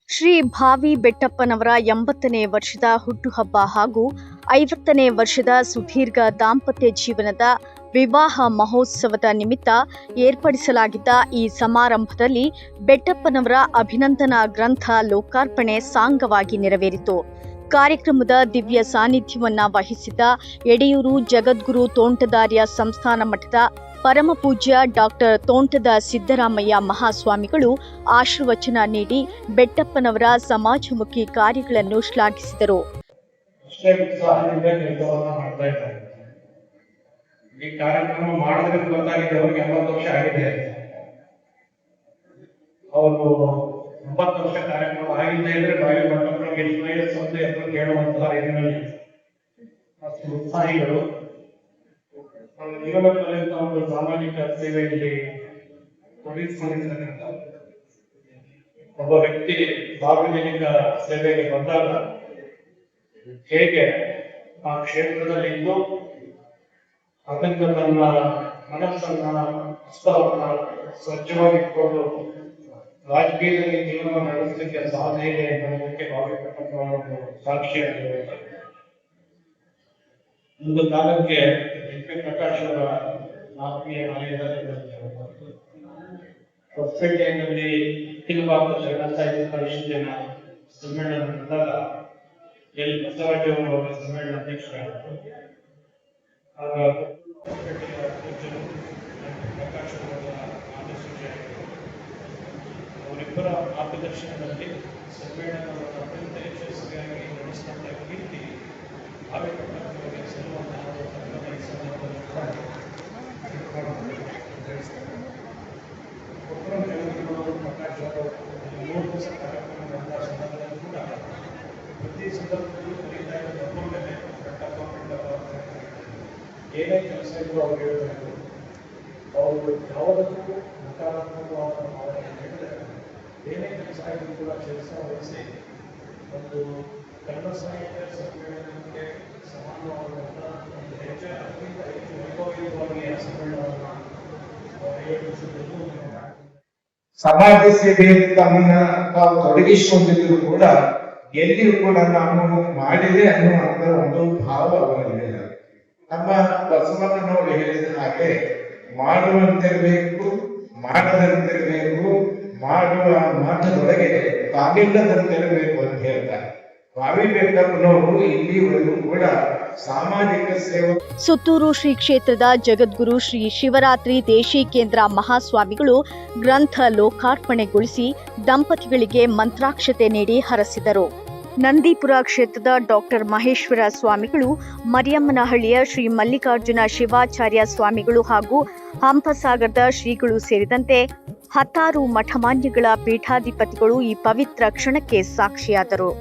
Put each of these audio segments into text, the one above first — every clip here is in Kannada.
ಶ್ರೀ ಭಾವಿ ಬೆಟ್ಟಪ್ಪನವರ 80ನೇ ವರ್ಷದ ಹುಟ್ಟುಹಬ್ಬ ಹಾಗೂ 50ನೇ ವರ್ಷದ ಸುದೀರ್ಘ ದಾಂಪತ್ಯ ಜೀವನದ ವಿವಾಹ ಮಹೋತ್ಸವದ ನಿಮಿತ್ತ ಏರ್ಪಡಿಸಲಾಗಿದ್ದ ಈ ಸಮಾರಂಭದಲ್ಲಿ ಬೆಟ್ಟಪ್ಪನವರ ಅಭಿನಂದನಾ ಗ್ರಂಥ ಲೋಕಾರ್ಪಣೆ ಸಾಂಗವಾಗಿ ನೆರವೇರಿತು. ಕಾರ್ಯಕ್ರಮದ ದಿವ್ಯ ಸಾನ್ನಿಧ್ಯವನ್ನ ವಹಿಸಿದ್ದ ಎಡೆಯೂರು ಜಗದ್ಗುರು ತೋಂಟದಾರ್ಯ ಸಂಸ್ಥಾನ ಮಠದ ಪರಮಪೂಜ್ಯ ಡಾಕ್ಟರ್ ತೋಂಟದ ಸಿದ್ದರಾಮಯ್ಯ ಮಹಾಸ್ವಾಮಿಗಳು ಆಶೀರ್ವಚನ ನೀಡಿ ಬೆಟ್ಟಪ್ಪನವರ ಸಮಾಜಮುಖಿ ಕಾರ್ಯಗಳನ್ನು ಶ್ಲಾಘಿಸಿದರು. ಈ ಕಾರ್ಯಕ್ರಮ ಮಾಡೋದ್ರಿಂದ ಗೊತ್ತಾಗಿದೆ ಅವ್ರಿಗೆ 80 ವರ್ಷ ಆಗಿದೆ. ಅವರು 90 ವರ್ಷ ಕಾರ್ಯಕ್ರಮ ಆಗಿದ್ದೇ ಇದ್ರೆ ಬಾಯಿ ಬೆಟ್ಟಪ್ಪನಿಗೆ ಎಷ್ಟು ವಯಸ್ಸು ಅಂತ ಎಲ್ಲರೂ ಕೇಳುವಂತಹ ಇದರಲ್ಲಿ ಉತ್ಸಾಹಿಗಳು. ಜೀವನದಲ್ಲಿಂದ ಒಂದು ಸಾಮಾಜಿಕ ಸೇವೆಯಲ್ಲಿ ತೊಡಗಿಸಿಕೊಂಡಿದ್ದರಿಂದ ಒಬ್ಬ ವ್ಯಕ್ತಿ ಸಾರ್ವಜನಿಕ ಸೇವೆಗೆ ಬಂದಾಗ ಹೇಗೆ ಆ ಕ್ಷೇತ್ರದಲ್ಲಿದ್ದು ಅದರಿಂದ ತನ್ನ ಮನಸ್ಸನ್ನ ಹಸ್ತವನ್ನ ಸ್ವಚ್ಛವಾಗಿಟ್ಕೊಂಡು ರಾಜಕೀಯದಲ್ಲಿ ಜೀವನ ನಡೆಸಲಿಕ್ಕೆ ಸಾಧ್ಯ ಇದೆ ಅನ್ನೋದಕ್ಕೆ ಭಾವಿಪಟ್ಟಂತಹ ಸಾಕ್ಷಿಯಾಗಿರುತ್ತದೆ. ಒಂದು ಕಾಲಕ್ಕೆ ಪ್ರಕಾಶ್ ಅವರ ಆತ್ಮೀಯ ಮನೆಯಲ್ಲಿ ಹೊಸಪೇಟೆಯಲ್ಲಿ ಅಖಿಲ ಭಾರತ ಶರಣ ಸಾಹಿತ್ಯ ಪರಿಷತ್ತಿನ ಸಮ್ಮೇಳನ ನಡೆದಾಗ ಎಲ್ ಬಸವರಾಜ ಅವರ ಸಮ್ಮೇಳನ ಅಧ್ಯಕ್ಷರಾಗಿದ್ದರು. ಆಗ ಪ್ರಕಾಶ್ ಅವರ ಮಾರ್ಗಸೂಚಿಯಾಗಿದ್ದರು. ಅವರಿಬ್ಬರ ಮಾರ್ಗದರ್ಶನದಲ್ಲಿ ಸಮ್ಮೇಳನವನ್ನು ಅತ್ಯಂತ ಯಶಸ್ವಿಯಾಗಿ ನಡೆಸಿದಂಥ ಕೀರ್ತಿ ಭಾವಿಪಟ್ಟವರಿಗೆ ಸಲ್ಲುವಂತಹ ಪ್ರಕಾಶ್ ಅವರು 3 ದಿವಸ ಕಾರ್ಯಕ್ರಮ ನಡೆದ ಸಂದರ್ಭದಲ್ಲಿ ಕೂಡ ಪ್ರತಿ ಸಂದರ್ಭದಲ್ಲೂ ಕರೀತಾ ಇದ್ದ ಏನೇ ಕೆಲಸ ಇದ್ರು ಅವ್ರು ಹೇಳಬೇಕು. ಅವರು ಯಾವುದಕ್ಕೂ ನಕಾರಾತ್ಮಕವಾದ ಭಾವನೆ ಹೇಳಿದರೆ ಏನೇ ಕೆಲಸ ಆದರೂ ಕೂಡ ಕೆಲಸ ವಹಿಸಿ ಒಂದು ಕನ್ನಡ ಸಾಹಿತ್ಯ ಸಮ್ಮೇಳನಕ್ಕೆ ಸಮಾನವಾದಂಥ ಒಂದು ಅದಕ್ಕಿಂತ ಹೆಚ್ಚು ವೈಭವಯುತವಾಗಿ ಆ ಸಮ್ಮೇಳನವನ್ನು ಆಯೋಜಿಸಿದ್ದನ್ನು ಸಮಾಜ ಸೇವೆಯಲ್ಲಿ ತಮ್ಮನ್ನ ತಾವು ತೊಡಗಿಸಿಕೊಂಡಿದ್ರು ಕೂಡ ಎಲ್ಲಿಯೂ ಕೂಡ ನಾವು ಮಾಡಿದೆ ಅನ್ನುವಂಥ ಒಂದು ಭಾವ ಅವರಿಗೆ ನಮ್ಮ ಬಸವಣ್ಣನವರು ಹೇಳಿದ ಹಾಗೆ ಮಾಡುವಂತಿರಬೇಕು, ಮಾಡದಂತಿರಬೇಕು, ಮಾಡುವ ಮಾತದೊಳಗೆ ತಾನಿಲ್ಲದಂತಿರಬೇಕು ಅಂತ ಹೇಳ್ತಾರೆ. ಭಾವಿ ಬೆಟ್ಟಪ್ಪನವರು ಇಲ್ಲಿವರೆಗೂ ಕೂಡ ಸಾಮಾಜಿಕ ಸೇವೆ. ಸುತ್ತೂರು ಶ್ರೀ ಕ್ಷೇತ್ರದ ಜಗದ್ಗುರು ಶ್ರೀ ಶಿವರಾತ್ರಿ ದೇಶೀಕೇಂದ್ರ ಮಹಾಸ್ವಾಮಿಗಳು ಗ್ರಂಥ ಲೋಕಾರ್ಪಣೆಗೊಳಿಸಿ ದಂಪತಿಗಳಿಗೆ ಮಂತ್ರಾಕ್ಷತೆ ನೀಡಿ ಹರಸಿದರು. ನಂದೀಪುರ ಕ್ಷೇತ್ರದ ಡಾಕ್ಟರ್ ಮಹೇಶ್ವರ ಸ್ವಾಮಿಗಳು, ಮರಿಯಮ್ಮನಹಳ್ಳಿಯ ಶ್ರೀ ಮಲ್ಲಿಕಾರ್ಜುನ ಶಿವಾಚಾರ್ಯ ಸ್ವಾಮಿಗಳು ಹಾಗೂ ಹಂಪಸಾಗರದ ಶ್ರೀಗಳು ಸೇರಿದಂತೆ 10 ಮಠಮಾನ್ಯಗಳ ಪೀಠಾಧಿಪತಿಗಳು ಈ ಪವಿತ್ರ ಕ್ಷಣಕ್ಕೆ ಸಾಕ್ಷಿಯಾದರು.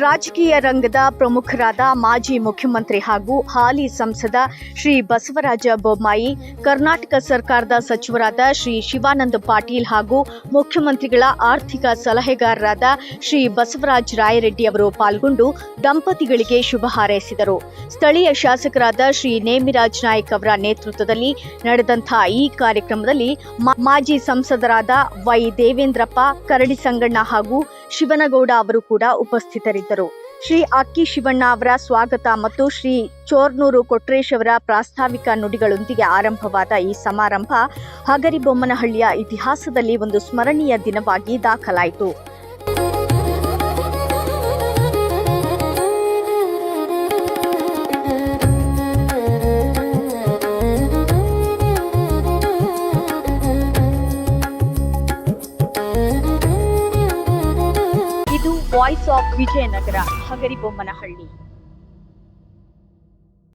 ರಾಜಕೀಯ ರಂಗದ ಪ್ರಮುಖರಾದ ಮಾಜಿ ಮುಖ್ಯಮಂತ್ರಿ ಹಾಗೂ ಹಾಲಿ ಸಂಸದ ಶ್ರೀ ಬಸವರಾಜ ಬೊಮ್ಮಾಯಿ, ಕರ್ನಾಟಕ ಸರ್ಕಾರದ ಸಚಿವರಾದ ಶ್ರೀ ಶಿವಾನಂದ ಪಾಟೀಲ್ ಹಾಗೂ ಮುಖ್ಯಮಂತ್ರಿಗಳ ಆರ್ಥಿಕ ಸಲಹೆಗಾರರಾದ ಶ್ರೀ ಬಸವರಾಜ ರಾಯರೆಡ್ಡಿ ಅವರು ಪಾಲ್ಗೊಂಡು ದಂಪತಿಗಳಿಗೆ ಶುಭ ಹಾರೈಸಿದರು. ಸ್ಥಳೀಯ ಶಾಸಕರಾದ ಶ್ರೀ ನೇಮಿರಾಜ್ ನಾಯ್ಕ್ ಅವರ ನೇತೃತ್ವದಲ್ಲಿ ನಡೆದಂತಹ ಈ ಕಾರ್ಯಕ್ರಮದಲ್ಲಿ ಮಾಜಿ ಸಂಸದರಾದ ವೈ ದೇವೇಂದ್ರಪ್ಪ, ಕರಡಿ ಸಂಗಣ್ಣ ಹಾಗೂ ಶಿವನಗೌಡ ಅವರು ಕೂಡ ಉಪಸ್ಥಿತರಿದ್ದರು. ಶ್ರೀ ಅಕ್ಕಿ ಶಿವಣ್ಣ ಅವರ ಸ್ವಾಗತ ಮತ್ತು ಶ್ರೀ ಚೋರ್ನೂರು ಕೊಟ್ರೇಶ್ ಅವರ ಪ್ರಾಸ್ತಾವಿಕ ನುಡಿಗಳೊಂದಿಗೆ ಆರಂಭವಾದ ಈ ಸಮಾರಂಭ ಹಗರಿಬೊಮ್ಮನಹಳ್ಳಿಯ ಇತಿಹಾಸದಲ್ಲಿ ಒಂದು ಸ್ಮರಣೀಯ ದಿನವಾಗಿ ದಾಖಲಾಯಿತು. Voice of Vijayanagara, Hagaribommanahalli.